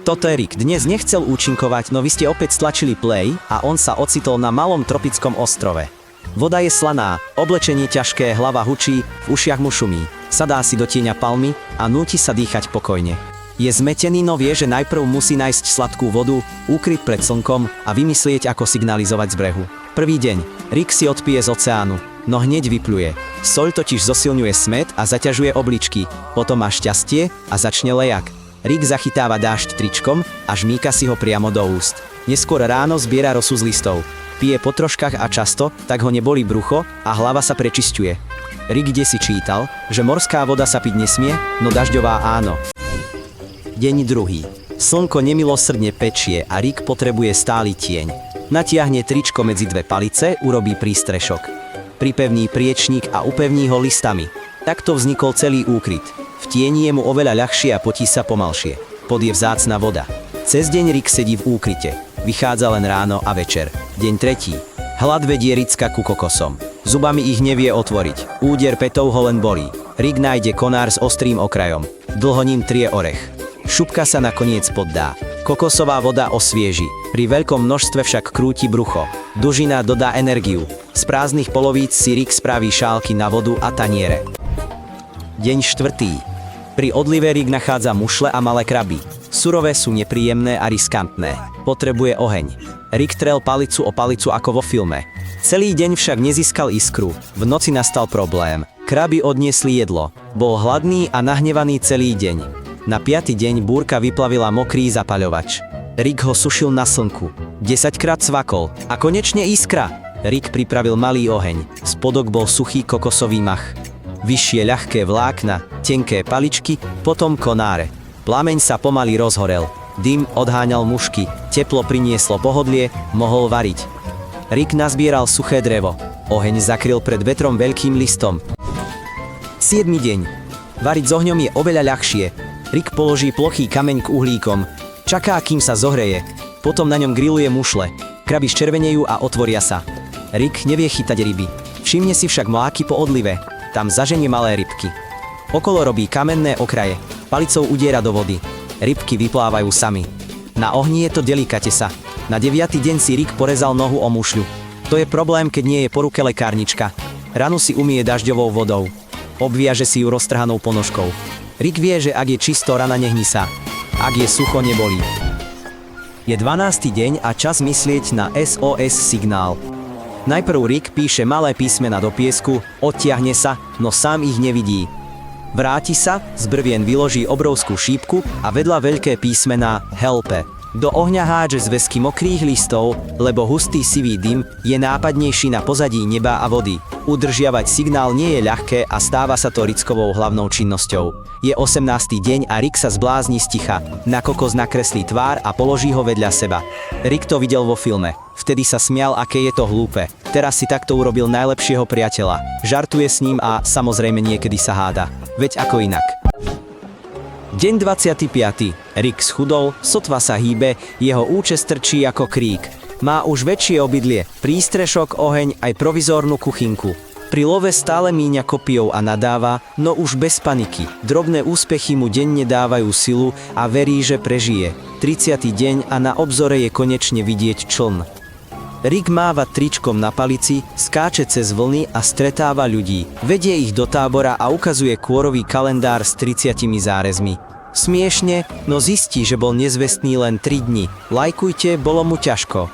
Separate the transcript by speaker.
Speaker 1: Toto je Rick. Dnes nechcel účinkovať, no vy ste opäť stlačili play a on sa ocitol na malom tropickom ostrove. Voda je slaná, oblečenie ťažké, hlava hučí, v ušiach mu šumí. Sadá si do tieňa palmy a núti sa dýchať pokojne. Je zmetený, no vie, že najprv musí nájsť sladkú vodu, úkryt pred slnkom a vymyslieť, ako signalizovať z brehu. Prvý deň. Rick si odpije z oceánu, no hneď vypluje. Soľ totiž zosilňuje smäd a zaťažuje obličky. Potom má šťastie a začne lejak. Rick zachytáva dážď tričkom a žmýka si ho priamo do úst. Neskôr ráno zbiera rosu z listov. Pije po troškách a často, tak ho nebolí brucho a hlava sa prečisťuje. Rick kdesi čítal, že morská voda sa piť nesmie, no dažďová áno. Deň druhý. Slnko nemilosrdne pečie a Rick potrebuje stály tieň. Natiahne tričko medzi dve palice, urobí prístrešok. Pripevní priečník a upevní ho listami. Takto vznikol celý úkryt. V tieni je mu oveľa ľahšie a potí sa pomalšie. Pod je vzácna voda. Cez deň Rick sedí v úkryte. Vychádza len ráno a večer. Deň tretí. Hlad vedie Ricka ku kokosom. Zubami ich nevie otvoriť. Úder pätov ho len bolí. Rick nájde konár s ostrým okrajom. Dlho ním trie orech. Šupka sa nakoniec poddá. Kokosová voda osvieži. Pri veľkom množstve však krúti brucho. Dužina dodá energiu. Z prázdnych polovíc si Rick spraví šálky na vodu a taniere. Deň štvrtý. Pri odlive Rick nachádza mušle a malé kraby. Surové sú nepríjemné a riskantné. Potrebuje oheň. Rick trel palicu o palicu ako vo filme. Celý deň však nezískal iskru. V noci nastal problém. Kraby odniesli jedlo. Bol hladný a nahnevaný celý deň. Na 5. deň búrka vyplavila mokrý zapaľovač. Rick ho sušil na slnku. 10-krát cvakol. A konečne iskra! Rick pripravil malý oheň. Spodok bol suchý kokosový mach. Vyššie ľahké vlákna, tenké paličky, potom konáre. Plameň sa pomaly rozhorel. Dym odháňal mušky. Teplo prinieslo pohodlie, mohol variť. Rick nazbieral suché drevo. Oheň zakryl pred vetrom veľkým listom. 7. deň. Variť s ohňom je oveľa ľahšie. Rick položí plochý kameň k uhlíkom. Čaká, kým sa zohreje. Potom na ňom grilluje mušle. Kraby zčervenejú a otvoria sa. Rick nevie chytať ryby. Všimne si však mláky po odlive. Tam zaženie malé rybky. Okolo robí kamenné okraje. Palicou udiera do vody. Rybky vyplávajú sami. Na ohni je to delikatesa. Na 9. deň si Rick porezal nohu o mušľu. To je problém, keď nie je po ruke lekárnička. Ranu si umie dažďovou vodou. Obviaže si ju roztrhanou ponožkou. Rick vie, že ak je čisto, rana nehní sa. Ak je sucho, nebolí. Je 12. deň a čas myslieť na SOS signál. Najprv Rick píše malé písmena do piesku, odtiahne sa, no sám ich nevidí. Vráti sa, z brvien vyloží obrovskú šípku a vedľa veľké písmená helpe. Do ohňa hádže zväzky mokrých listov, lebo hustý sivý dym je nápadnejší na pozadí neba a vody. Udržiavať signál nie je ľahké a stáva sa to Rickovou hlavnou činnosťou. Je 18. deň a Rick sa zblázni z ticha. Na kokos nakreslí tvár a položí ho vedľa seba. Rick to videl vo filme. Vtedy sa smial, aké je to hlúpe. Teraz si takto urobil najlepšieho priateľa. Žartuje s ním a samozrejme niekedy sa háda. Veď ako inak. Deň 25. Rick schudol, sotva sa hýbe, jeho účes trčí ako krík. Má už väčšie obydlie, prístrešok, oheň aj provizórnu kuchynku. Pri love stále míňa kopijou a nadáva, no už bez paniky. Drobné úspechy mu denne dávajú silu a verí, že prežije. 30. deň a na obzore je konečne vidieť čln. Rick máva tričkom na palici, skáče cez vlny a stretáva ľudí. Vedie ich do tábora a ukazuje kôrový kalendár s 30 zárezmi. Smiešne, no zistí, že bol nezvestný len 3 dni. Lajkujte, bolo mu ťažko.